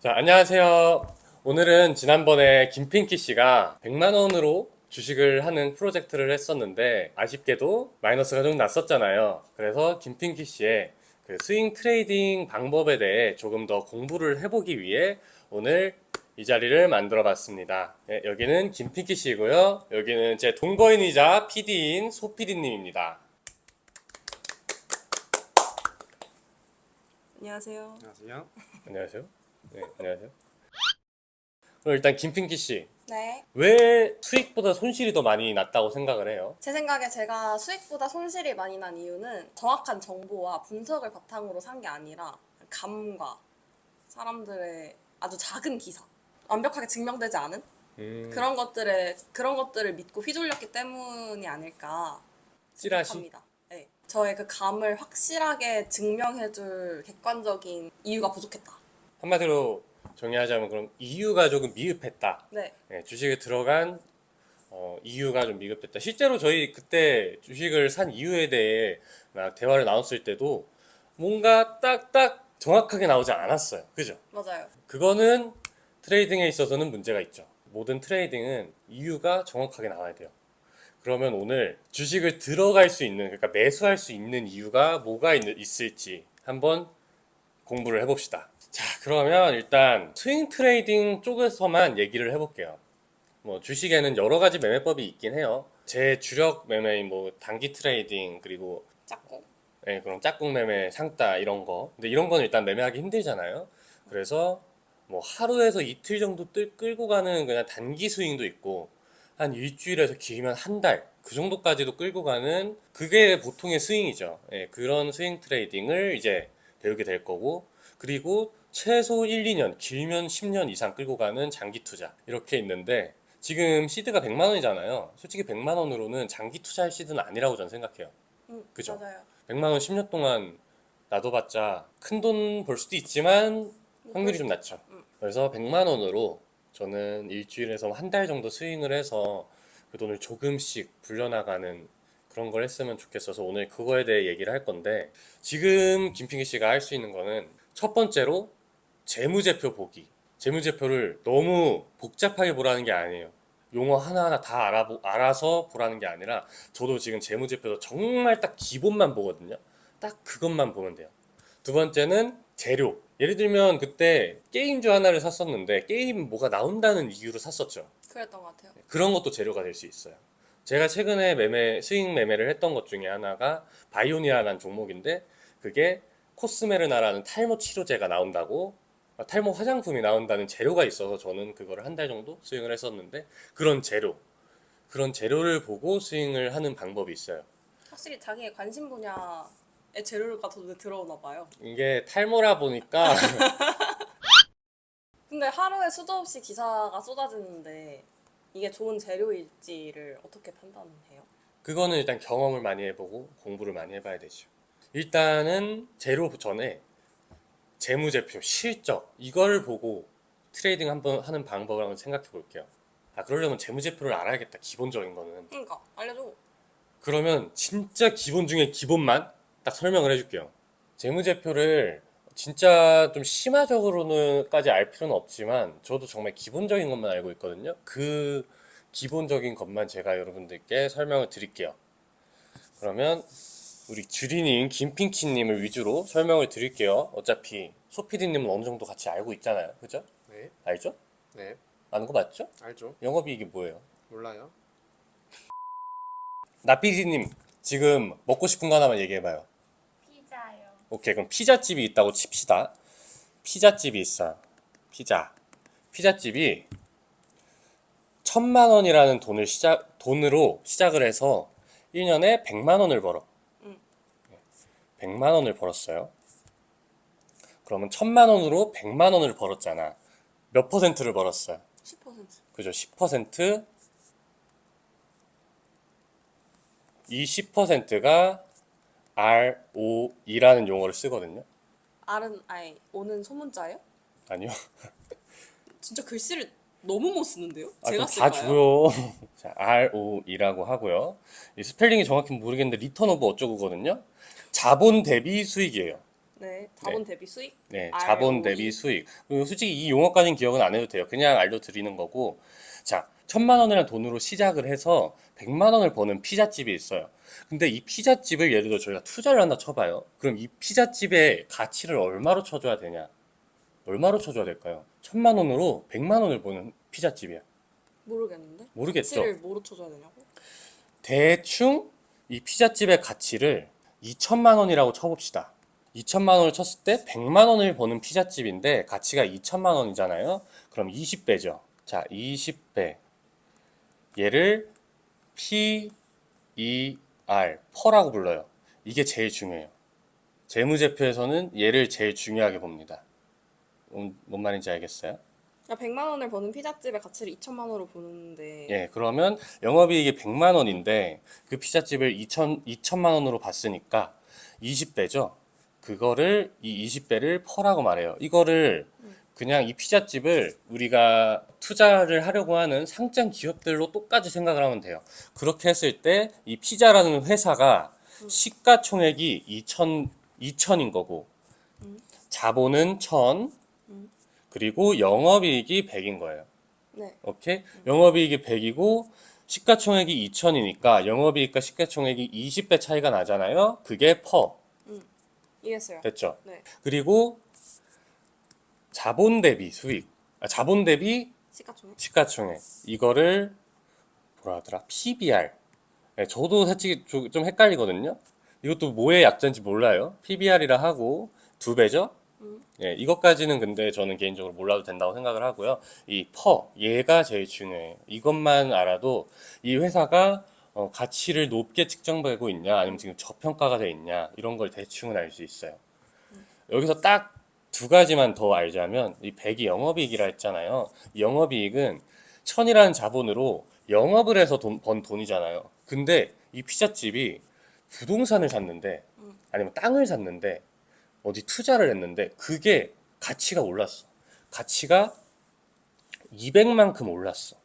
자, 안녕하세요. 오늘은 지난번에 김핑키 씨가 100만 원으로 주식을 하는 프로젝트를 했었는데 아쉽게도 마이너스가 좀 났었잖아요. 그래서 김핑키 씨의 그 스윙 트레이딩 방법에 대해 조금 더 공부를 해보기 위해 오늘 이 자리를 만들어 봤습니다. 네, 여기는 김핑키 씨고요. 여기는 제 동거인이자 PD인 소 PD님입니다. 안녕하세요. 안녕하세요. 안녕하세요. 네, 안녕하세요. 그럼 일단 김핑키 씨, 네. 왜 수익보다 손실이 더 많이 났다고 생각을 해요? 제 생각에 제가 수익보다 손실이 많이 난 이유는 정확한 정보와 분석을 바탕으로 산 게 아니라 감과 사람들의 아주 작은 기사, 완벽하게 증명되지 않은 그런 것들을 믿고 휘둘렸기 때문이 아닐까 찌라시? 생각합니다. 네. 저의 그 감을 확실하게 증명해줄 객관적인 이유가 부족했다. 한마디로 정리하자면 그럼 이유가 조금 미흡했다. 네. 네, 주식에 들어간 이유가 좀 미흡했다. 실제로 저희 그때 주식을 산 이유에 대해 막 대화를 나눴을 때도 뭔가 딱딱 정확하게 나오지 않았어요. 그죠? 맞아요. 그거는 트레이딩에 있어서는 문제가 있죠. 모든 트레이딩은 이유가 정확하게 나와야 돼요. 그러면 오늘 주식을 들어갈 수 있는, 그러니까 매수할 수 있는 이유가 뭐가 있을지 한번 공부를 해봅시다. 자, 그러면 일단 스윙 트레이딩 쪽에서만 얘기를 해볼게요. 뭐 주식에는 여러 가지 매매법이 있긴 해요. 제 주력 매매인 뭐 단기 트레이딩 그리고 짝꿍. 그럼 짝꿍 매매, 상따 이런 거. 근데 이런 거는 일단 매매하기 힘들잖아요. 그래서 뭐 하루에서 이틀 정도 끌고 가는 그냥 단기 스윙도 있고 한 일주일에서 길면 한 달 그 정도까지도 끌고 가는 그게 보통의 스윙이죠. 그런 스윙 트레이딩을 이제 배우게 될 거고 그리고 최소 1, 2년, 길면 10년 이상 끌고 가는 장기 투자 이렇게 있는데 지금 시드가 100만 원이잖아요. 솔직히 100만 원으로는 장기 투자할 시드는 아니라고 저는 생각해요. 그죠? 맞아요. 100만 원 10년 동안 놔둬봤자 큰 돈 벌 수도 있지만 확률이 좀 낮죠. 그래서 100만 원으로 저는 일주일에서 한 달 정도 스윙을 해서 그 돈을 조금씩 불려나가는 그런 걸 했으면 좋겠어서 오늘 그거에 대해 얘기를 할 건데 지금 김핑기 씨가 할 수 있는 거는 첫 번째로 재무제표 보기. 재무제표를 너무 복잡하게 보라는 게 아니에요. 용어 하나하나 다 알아서 보라는 게 아니라 저도 지금 재무제표도 정말 딱 기본만 보거든요. 딱 그것만 보면 돼요. 두 번째는 재료. 예를 들면 그때 게임주 하나를 샀었는데 게임 뭐가 나온다는 이유로 샀었죠. 그랬던 것 같아요. 그런 것도 재료가 될 수 있어요. 제가 최근에 스윙 매매를 했던 것 중에 하나가 바이오니아라는 종목인데 그게 코스메르나라는 탈모 치료제가 나온다고 탈모 화장품이 나온다는 재료가 있어서 저는 그거를 한 달 정도 스윙을 했었는데 그런 재료를 보고 스윙을 하는 방법이 있어요. 확실히 자기의 관심 분야의 재료가 더 눈에 들어오나 봐요. 이게 탈모라 보니까 근데 하루에 수도 없이 기사가 쏟아지는데 이게 좋은 재료일지를 어떻게 판단해요? 그거는 일단 경험을 많이 해보고 공부를 많이 해봐야 되죠. 일단은 재료 전에 재무제표, 실적 이걸 보고 트레이딩 한번 하는 방법을 한번 생각해 볼게요. 그러려면 재무제표를 알아야겠다. 기본적인 거는. 그러니까 알려줘. 그러면 진짜 기본 중에 기본만 딱 설명을 해줄게요. 재무제표를 진짜 좀 심화적으로는까지 알 필요는 없지만 저도 정말 기본적인 것만 알고 있거든요. 그 기본적인 것만 제가 여러분들께 설명을 드릴게요. 그러면 우리 주린님, 김핑키님을 위주로 설명을 드릴게요. 어차피 소피디님은 어느 정도 같이 알고 있잖아요. 그죠? 네. 알죠? 네. 아는 거 맞죠? 알죠? 영업이익이 뭐예요? 몰라요? 나피디님, 지금 먹고 싶은 거 하나만 얘기해봐요. 피자요. 오케이, 그럼 피자집이 있다고 칩시다. 피자집이 있어. 피자집이 1,000만 원이라는 돈으로 시작을 해서 1년에 100만 원을 벌어. 100만 원을 벌었어요. 그러면 1,000만 원으로 100만 원을 벌었잖아. 몇 퍼센트를 벌었어요? 10%. 그죠? 10%. 이 10%가 ROE라는 용어를 쓰거든요. R은 오는 소문자예요? 아니요. 진짜 글씨를 너무 못 쓰는데요? 그럼 제가 다 쓸까요? 줘요. 자, ROE라고 하고요. 이 스펠링이 정확히 모르겠는데 리턴 오브 어쩌고거든요. 자본 대비 수익이에요. 네, 자본 대비 수익. 네, ROE. 자본 대비 수익. 그리고 솔직히 이 용어까지는 기억은 안 해도 돼요. 그냥 알려드리는 거고. 자, 1,000만 원이라는 돈으로 시작을 해서 100만 원을 버는 피자집이 있어요. 근데 이 피자집을 예를 들어 저희가 투자를 한다 쳐봐요. 그럼 이 피자집의 가치를 얼마로 쳐줘야 되냐? 얼마로 쳐줘야 될까요? 1,000만 원으로 100만 원을 버는 피자집이야. 모르겠는데. 모르겠죠? 가치를 뭐로 쳐줘야 되냐고? 대충 이 피자집의 가치를 2천만 원이라고 쳐봅시다. 2천만 원을 쳤을 때 100만 원을 버는 피자집인데 가치가 2천만 원이잖아요. 그럼 20배죠. 자, 20배. 얘를 PER, 퍼라고 불러요. 이게 제일 중요해요. 재무제표에서는 얘를 제일 중요하게 봅니다. 뭔 말인지 알겠어요? 그러니까 100만 원을 버는 피자집의 가치를 2천만 원으로 보는데 예, 그러면 영업이익이 100만 원인데 그 피자집을 2천만 원으로 봤으니까 20배죠. 그거를 이 20배를 퍼라고 말해요. 이거를 그냥 이 피자집을 우리가 투자를 하려고 하는 상장 기업들로 똑같이 생각을 하면 돼요. 그렇게 했을 때 이 피자라는 회사가 시가총액이 2천인 거고 자본은 1,000 그리고 영업이익이 100인 거예요. 네. 오케이? 영업이익이 100이고 시가총액이 2천이니까 영업이익과 시가총액이 20배 차이가 나잖아요. 그게 퍼. 이해했어요. 됐죠? 네. 그리고 자본 대비 수익. 자본 대비 시가총액. 시가총액. 이거를 뭐라 하더라? PBR. 네, 저도 솔직히 좀 헷갈리거든요. 이것도 뭐의 약자인지 몰라요. PBR이라 하고 2배죠? 예, 이것까지는 근데 저는 개인적으로 몰라도 된다고 생각을 하고요. 이 얘가 제일 중요해요. 이것만 알아도 이 회사가 가치를 높게 측정되고 있냐, 아니면 지금 저평가가 돼 있냐, 이런 걸 대충은 알 수 있어요. 여기서 딱 두 가지만 더 알자면, 이 100이 영업이익이라 했잖아요. 이 영업이익은 1,000이라는 자본으로 영업을 해서 번 돈이잖아요. 근데 이 피자집이 부동산을 샀는데, 아니면 땅을 샀는데, 어디 투자를 했는데 그게 가치가 올랐어. 가치가 200만큼 올랐어.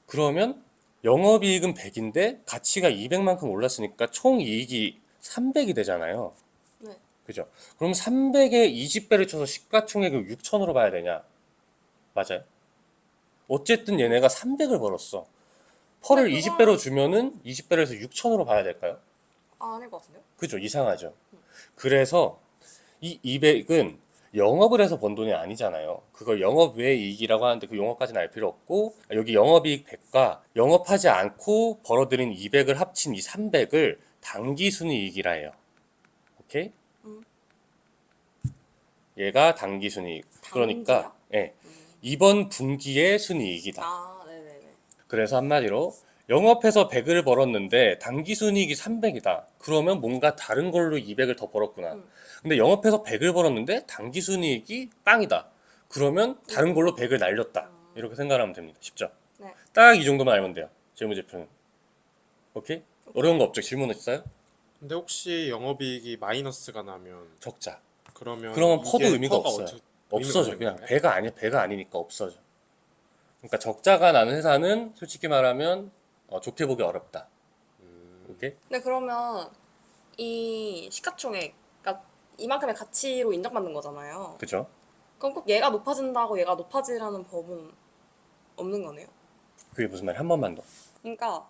그러면 영업이익은 100인데 가치가 200만큼 올랐으니까 총 이익이 300이 되잖아요. 네. 그죠? 그럼 300에 20배를 쳐서 시가총액을 6천으로 봐야 되냐? 맞아요. 어쨌든 얘네가 300을 벌었어. 펄을 근데 20배로 주면은 20배를 해서 6천으로 봐야 될까요? 아닐 것 같은데요? 그죠? 이상하죠. 그래서 이 200은 영업을 해서 번 돈이 아니잖아요. 그걸 영업 외 이익이라고 하는데 그 용어까지는 알 필요 없고 여기 영업이익 100과 영업하지 않고 벌어들인 200을 합친 이 300을 당기순이익이라 해요. 오케이? 얘가 당기순이익. 그러니까 예, 이번 분기의 순이익이다. 아, 네네네. 그래서 한마디로 영업해서 100을 벌었는데 당기순이익이 300이다. 그러면 뭔가 다른 걸로 200을 더 벌었구나. 근데 영업해서 100을 벌었는데 당기순이익이 빵이다. 그러면 다른 걸로 100을 날렸다. 이렇게 생각하면 됩니다. 쉽죠? 네. 딱 이 정도만 알면 돼요. 재무제표는. 오케이? 어려운 거 없죠? 질문 있어요? 근데 혹시 영업이익이 마이너스가 나면 적자. 그러면 그러면 퍼도 이게 의미가 퍼가 없어요. 의미가 없어져. 없는 그냥 건가요? 배가 아니야. 배가 아니니까 없어져. 그러니까 적자가 나는 회사는 솔직히 말하면 좋게 보기 어렵다. 오케이? 근데 그러면 이 시가총액, 그러니까 이만큼의 가치로 인정받는 거잖아요. 그죠? 그럼 꼭 얘가 높아진다고 얘가 높아지라는 법은 없는 거네요. 그게 무슨 말이야? 한 번만 더. 그러니까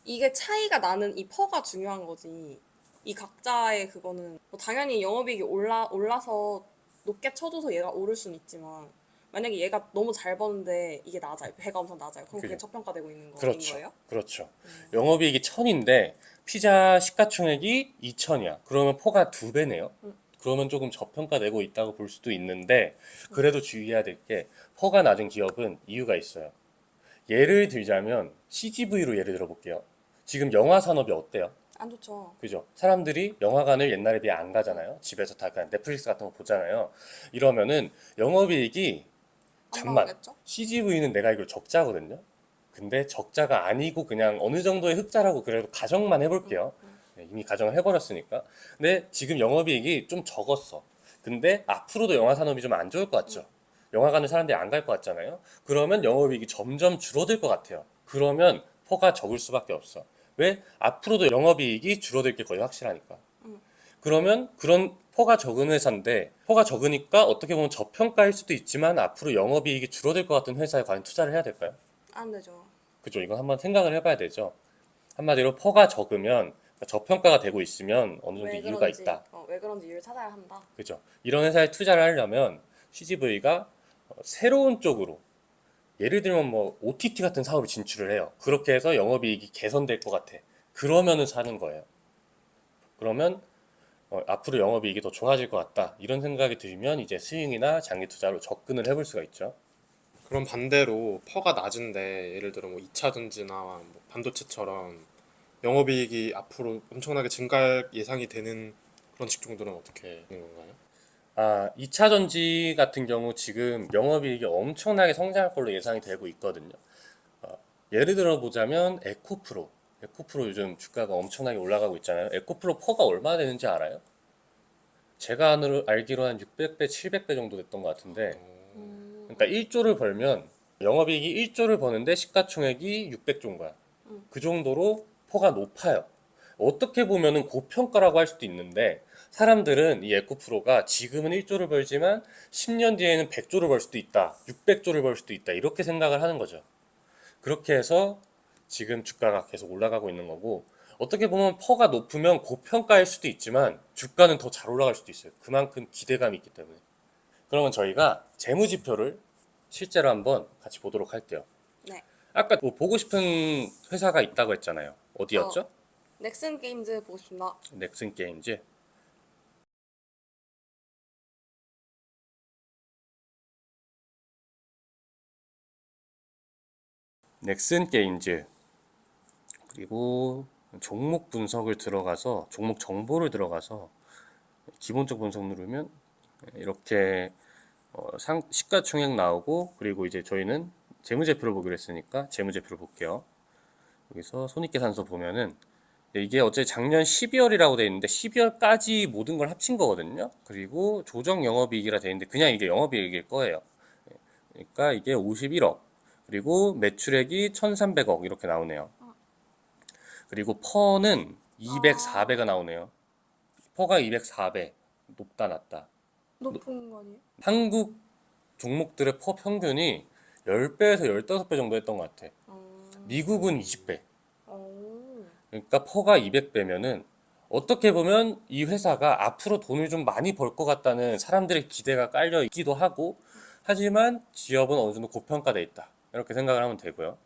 이게 차이가 나는 이 퍼가 중요한 거지. 이 각자의 그거는 뭐 당연히 영업이익이 올라서 높게 쳐줘서 얘가 오를 수는 있지만 만약에 얘가 너무 잘 버는데 이게 낮아요. 배가 엄청 낮아요. 그럼 그게 그죠. 저평가되고 있는 거인 그렇죠. 거예요? 그렇죠. 영업이익이 1,000인데 피자 시가총액이 2,000이야. 그러면 포가 2배네요. 그러면 조금 저평가되고 있다고 볼 수도 있는데 그래도 주의해야 될 게 퍼가 낮은 기업은 이유가 있어요. 예를 들자면 CGV로 예를 들어볼게요. 지금 영화 산업이 어때요? 안 좋죠. 그죠? 사람들이 영화관을 옛날에 비해 안 가잖아요. 집에서 다 그냥 넷플릭스 같은 거 보잖아요. 이러면은 영업이익이 안 잠만 나오겠죠? CGV는 내가 알기로 적자거든요. 근데 적자가 아니고 그냥 어느 정도의 흑자라고 그래도 가정만 해볼게요. 네, 이미 가정을 해버렸으니까. 근데 지금 영업이익이 좀 적었어. 근데 앞으로도 영화 산업이 좀 안 좋을 것 같죠. 영화관을 사람들이 안 갈 것 같잖아요. 그러면 영업이익이 점점 줄어들 것 같아요. 그러면 퍼가 적을 수밖에 없어. 왜? 앞으로도 영업이익이 줄어들 게 거의 확실하니까. 그러면 그런 퍼가 적은 회사인데 퍼가 적으니까 어떻게 보면 저평가일 수도 있지만 앞으로 영업이익이 줄어들 것 같은 회사에 과연 투자를 해야 될까요? 안 되죠. 그죠? 이건 한번 생각을 해봐야 되죠. 한마디로 퍼가 적으면 저평가가 되고 있으면 어느 정도 이유가 있다. 왜 그런지 이유를 찾아야 한다. 그죠? 이런 회사에 투자를 하려면 CGV가 새로운 쪽으로 예를 들면 뭐 OTT 같은 사업에 진출을 해요. 그렇게 해서 영업이익이 개선될 것 같아. 그러면은 사는 거예요. 그러면 앞으로 영업이익이 더 좋아질 것 같다. 이런 생각이 들면 이제 스윙이나 장기 투자로 접근을 해볼 수가 있죠. 그럼 반대로 퍼가 낮은데 예를 들어 뭐 2차전지나 뭐 반도체처럼 영업이익이 앞으로 엄청나게 증가할 예상이 되는 그런 직종들은 어떻게 되는 건가요? 2차 전지 같은 경우 지금 영업이익이 엄청나게 성장할 걸로 예상이 되고 있거든요. 예를 들어 보자면 에코프로. 에코프로 요즘 주가가 엄청나게 올라가고 있잖아요. 에코프로 퍼가 얼마 되는지 알아요? 제가 알기로 한 600배, 700배 정도 됐던 것 같은데, 그러니까 1조를 벌면 영업이익이 1조를 버는데 시가총액이 600조인 거야. 그 정도로 퍼가 높아요. 어떻게 보면은 고평가라고 할 수도 있는데 사람들은 이 에코프로가 지금은 1조를 벌지만 10년 뒤에는 100조를 벌 수도 있다. 600조를 벌 수도 있다. 이렇게 생각을 하는 거죠. 그렇게 해서 지금 주가가 계속 올라가고 있는 거고 어떻게 보면 퍼가 높으면 고평가일 수도 있지만 주가는 더 잘 올라갈 수도 있어요. 그만큼 기대감이 있기 때문에. 그러면 저희가 재무지표를 실제로 한번 같이 보도록 할게요. 네. 아까 뭐 보고 싶은 회사가 있다고 했잖아요. 어디였죠? 넥슨 게임즈 보고 싶습니다. 넥슨 게임즈. 넥슨 게임즈. 그리고 종목 분석을 들어가서 종목 정보를 들어가서 기본적 분석 누르면 이렇게 시가총액 나오고 그리고 이제 저희는 재무제표를 보기로 했으니까 재무제표를 볼게요. 여기서 손익계산서 보면은 이게 어째 작년 12월이라고 돼 있는데 12월까지 모든 걸 합친 거거든요. 그리고 조정 영업이익이라 돼 있는데 그냥 이게 영업이익일 거예요. 그러니까 이게 51억 그리고 매출액이 1300억 이렇게 나오네요. 그리고 퍼는 200, 4배가 나오네요. 퍼가 200, 4배 높다 낮다. 높은 거 아니에요? 한국 종목들의 퍼 평균이 10배에서 15배 정도 했던 것 같아. 미국은 20배. 그러니까 퍼가 200배면은 어떻게 보면 이 회사가 앞으로 돈을 좀 많이 벌 것 같다는 사람들의 기대가 깔려 있기도 하고 하지만 기업은 어느 정도 고평가돼 있다. 이렇게 생각을 하면 되고요.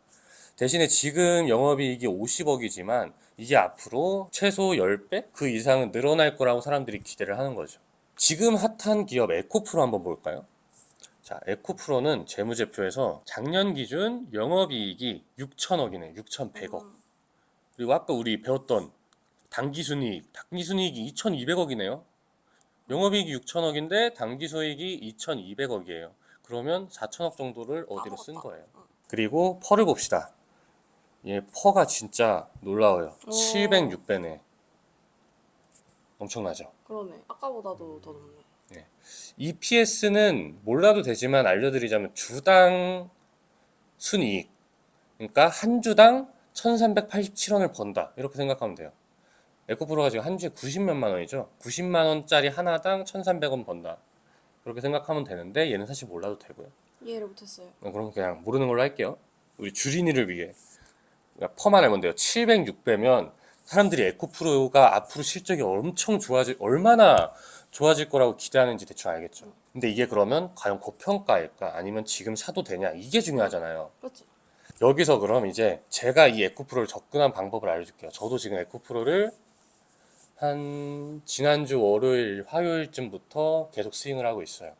대신에 지금 영업이익이 50억이지만 이게 앞으로 최소 10배? 그 이상은 늘어날 거라고 사람들이 기대를 하는 거죠. 지금 핫한 기업 에코프로 한번 볼까요? 자, 에코프로는 재무제표에서 작년 기준 영업이익이 6천억이네. 6,100억. 그리고 아까 우리 배웠던 단기순이익이 2,200억이네요. 영업이익이 6천억인데 단기수익이 2,200억이에요. 그러면 4천억 정도를 어디로 쓴 거예요. 그리고 퍼를 봅시다. 얘 퍼가 진짜 놀라워요. 706배네. 엄청나죠? 그러네. 아까보다도 더 높네. EPS는 몰라도 되지만 알려드리자면 주당 순이익. 그러니까 한 주당 1,387원을 번다. 이렇게 생각하면 돼요. 에코프로가 지금 한 주에 90몇만 원이죠. 90만 원짜리 하나당 1,300원 번다. 그렇게 생각하면 되는데 얘는 사실 몰라도 되고요. 이해를 못했어요. 그럼 그냥 모르는 걸로 할게요. 우리 주린이를 위해. 그러니까 퍼만 알면 돼요. 706배면 사람들이 에코프로가 앞으로 실적이 엄청 얼마나 좋아질 거라고 기대하는지 대충 알겠죠. 근데 이게 그러면 과연 고평가일까? 아니면 지금 사도 되냐? 이게 중요하잖아요. 그렇지. 여기서 그럼 이제 제가 이 에코프로를 접근한 방법을 알려줄게요. 저도 지금 에코프로를 한 지난주 월요일, 화요일쯤부터 계속 스윙을 하고 있어요.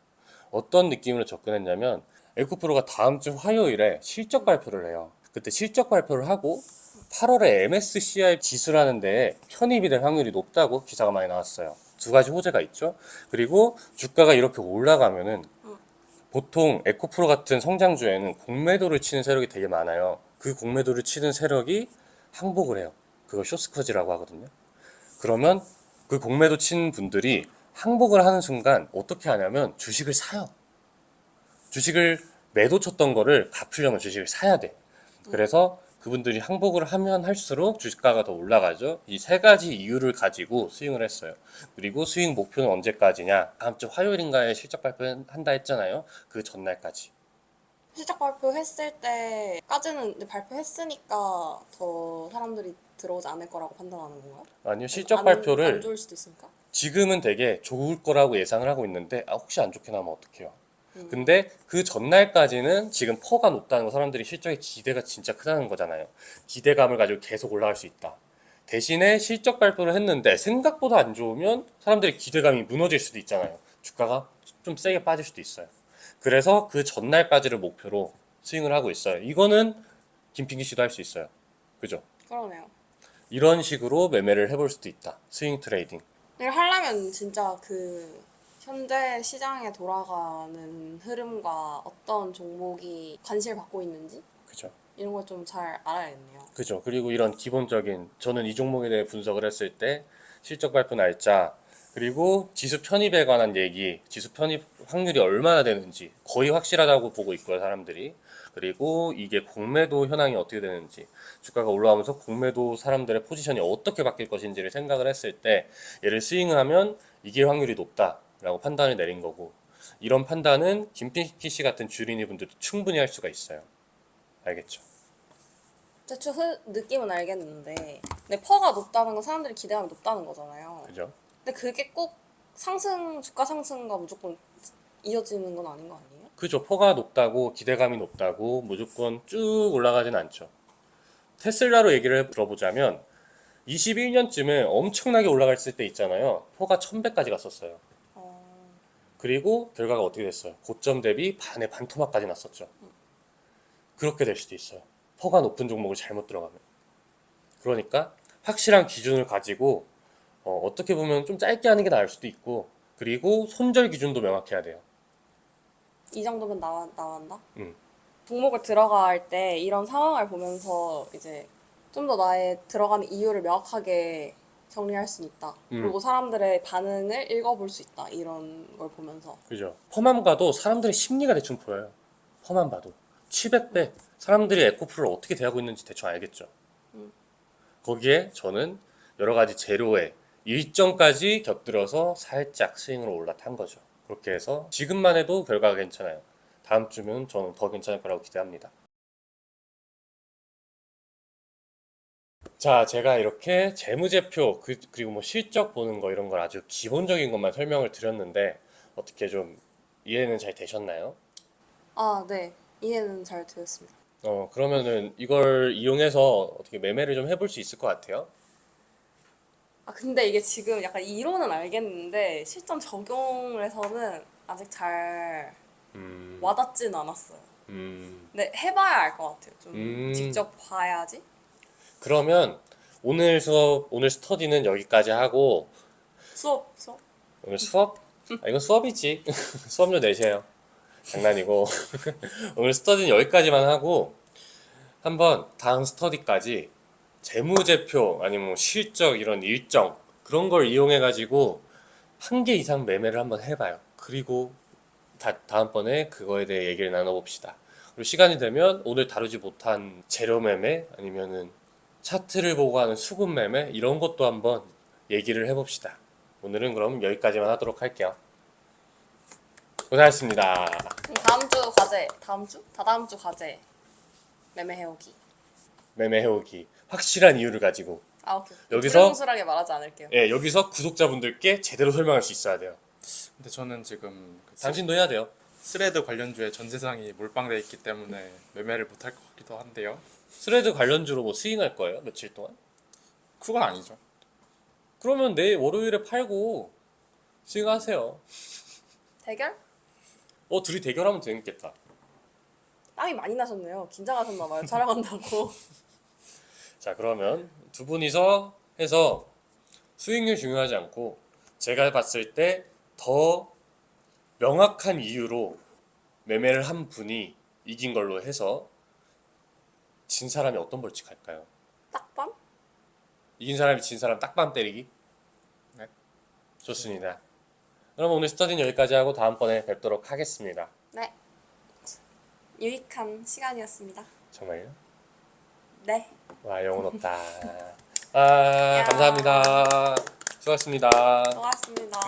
어떤 느낌으로 접근했냐면 에코프로가 다음 주 화요일에 실적 발표를 해요. 그때 실적 발표를 하고 8월에 MSCI 지수라는 데에 편입이 될 확률이 높다고 기사가 많이 나왔어요. 두 가지 호재가 있죠. 그리고 주가가 이렇게 올라가면은 보통 에코프로 같은 성장주에는 공매도를 치는 세력이 되게 많아요. 그 공매도를 치는 세력이 항복을 해요. 그걸 쇼스커지라고 하거든요. 그러면 그 공매도 친 분들이 항복을 하는 순간 어떻게 하냐면 주식을 사요. 주식을 매도 쳤던 거를 갚으려면 주식을 사야 돼. 그래서 그분들이 항복을 하면 할수록 주가가 더 올라가죠. 이 세 가지 이유를 가지고 스윙을 했어요. 그리고 스윙 목표는 언제까지냐? 다음 주 화요일인가에 실적 발표한다 했잖아요. 그 전날까지. 실적 발표했을 때까지는 이제 발표했으니까 더 사람들이 들어오지 않을 거라고 판단하는 건가요? 아니요, 실적 안 발표를 좋을 수도 있으니까. 지금은 되게 좋을 거라고 예상을 하고 있는데 혹시 안 좋게 나면 어떡해요? 근데 그 전날까지는 지금 퍼가 높다는 거 사람들이 실적에 기대가 진짜 크다는 거잖아요. 기대감을 가지고 계속 올라갈 수 있다. 대신에 실적 발표를 했는데 생각보다 안 좋으면 사람들의 기대감이 무너질 수도 있잖아요. 주가가 좀 세게 빠질 수도 있어요. 그래서 그 전날까지를 목표로 스윙을 하고 있어요. 이거는 김핑기 씨도 할 수 있어요. 그죠? 그러네요. 이런 식으로 매매를 해볼 수도 있다. 스윙 트레이딩. 이걸 하려면 진짜 그 현재 시장에 돌아가는 흐름과 어떤 종목이 관심을 받고 있는지 그죠? 이런 걸 좀 잘 알아야겠네요. 그죠. 그리고 이런 기본적인 저는 이 종목에 대해 분석을 했을 때 실적 발표 날짜 그리고 지수 편입에 관한 얘기, 지수 편입 확률이 얼마나 되는지 거의 확실하다고 보고 있고요, 사람들이. 그리고 이게 공매도 현황이 어떻게 되는지, 주가가 올라오면서 공매도 사람들의 포지션이 어떻게 바뀔 것인지를 생각을 했을 때 얘를 스윙을 하면 이길 확률이 높다라고 판단을 내린 거고 이런 판단은 김필기 씨 같은 주린이 분들도 충분히 할 수가 있어요. 알겠죠? 대충 느낌은 알겠는데 근데 퍼가 높다는 건 사람들이 기대감이 높다는 거잖아요. 그죠? 근데 그게 꼭 주가 상승과 무조건 이어지는 건 아닌 거 아니에요? 그죠. 퍼가 높다고 기대감이 높다고 무조건 쭉 올라가진 않죠. 테슬라로 얘기를 들어보자면 21년쯤에 엄청나게 올라갔을 때 있잖아요. 퍼가 1000배까지 갔었어요. 어, 그리고 결과가 어떻게 됐어요? 고점 대비 반의 반토막까지 났었죠. 그렇게 될 수도 있어요. 퍼가 높은 종목을 잘못 들어가면. 그러니까 확실한 기준을 가지고 어떻게 보면 좀 짧게 하는 게 나을 수도 있고 그리고 손절 기준도 명확해야 돼요. 이 정도면 나왔나? 음. 종목을 들어갈 때 이런 상황을 보면서 이제 좀 더 나의 들어가는 이유를 명확하게 정리할 수 있다. 그리고 사람들의 반응을 읽어볼 수 있다. 이런 걸 보면서. 그죠. 퍼만 봐도 사람들의 심리가 대충 보여요. 퍼만 봐도. 700배. 사람들이 에코프를 어떻게 대하고 있는지 대충 알겠죠. 거기에 저는 여러 가지 재료에 일정까지 곁들여서 살짝 스윙으로 올라탄 거죠. 그렇게 해서 지금만 해도 결과가 괜찮아요. 다음 주면 저는 더 괜찮을 거라고 기대합니다. 자, 제가 이렇게 재무제표 그리고 뭐 실적 보는 거 이런 걸 아주 기본적인 것만 설명을 드렸는데 어떻게 좀 이해는 잘 되셨나요? 아, 네. 이해는 잘 되었습니다. 그러면은 이걸 이용해서 어떻게 매매를 좀 해볼 수 있을 것 같아요. 아, 근데 이게 지금 약간 이론은 알겠는데 실전 적용을 해서는 아직 잘 음, 와닿지는 않았어요. 음, 근데 해봐야 알 것 같아요. 좀 음. 직접 봐야지. 그러면 오늘 수업, 오늘 스터디는 여기까지 하고 수업. 오늘 수업? 이건 수업이지. 수업료 내세요. 장난이고 오늘 스터디는 여기까지만 하고 한번 다음 스터디까지 재무제표 아니면 뭐 실적 이런 일정 그런 걸 이용해 가지고 한 개 이상 매매를 한번 해봐요. 그리고 다음번에 그거에 대해 얘기를 나눠봅시다. 그리고 시간이 되면 오늘 다루지 못한 재료 매매 아니면은 차트를 보고 하는 수급 매매 이런 것도 한번 얘기를 해봅시다. 오늘은 그럼 여기까지만 하도록 할게요. 고생하셨습니다. 그럼 다음 주 과제, 다음 주? 다다음 주 과제 매매 해오기. 매매 해오기 확실한 이유를 가지고 아, 오케이. 여기서- 두루뭉술하게 말하지 않을게요. 예, 여기서 구독자분들께 제대로 설명할 수 있어야 돼요. 근데 저는 지금 그 당신도 해야 돼요. 스레드 관련주에 전 세상이 몰빵돼 있기 때문에 매매를 못할 것 같기도 한데요. 스레드 관련주로 뭐 스윙할 거예요? 며칠 동안? 그건 아니죠. 그러면 내일 월요일에 팔고 스윙하세요. 대결? 둘이 대결하면 재밌겠다. 땀이 많이 나셨네요. 긴장하셨나봐요. 촬영한다고. 자, 그러면 두 분이서 해서 수익률 중요하지 않고 제가 봤을 때 더 명확한 이유로 매매를 한 분이 이긴 걸로 해서 진 사람이 어떤 벌칙 할까요? 딱밤? 이긴 사람이 진 사람 딱밤 때리기? 네. 좋습니다. 그럼 오늘 스터디는 여기까지 하고 다음번에 뵙도록 하겠습니다. 네. 유익한 시간이었습니다. 정말요? 네. 와, 영혼 없다. 아, 감사합니다. 수고하셨습니다. 수고하셨습니다.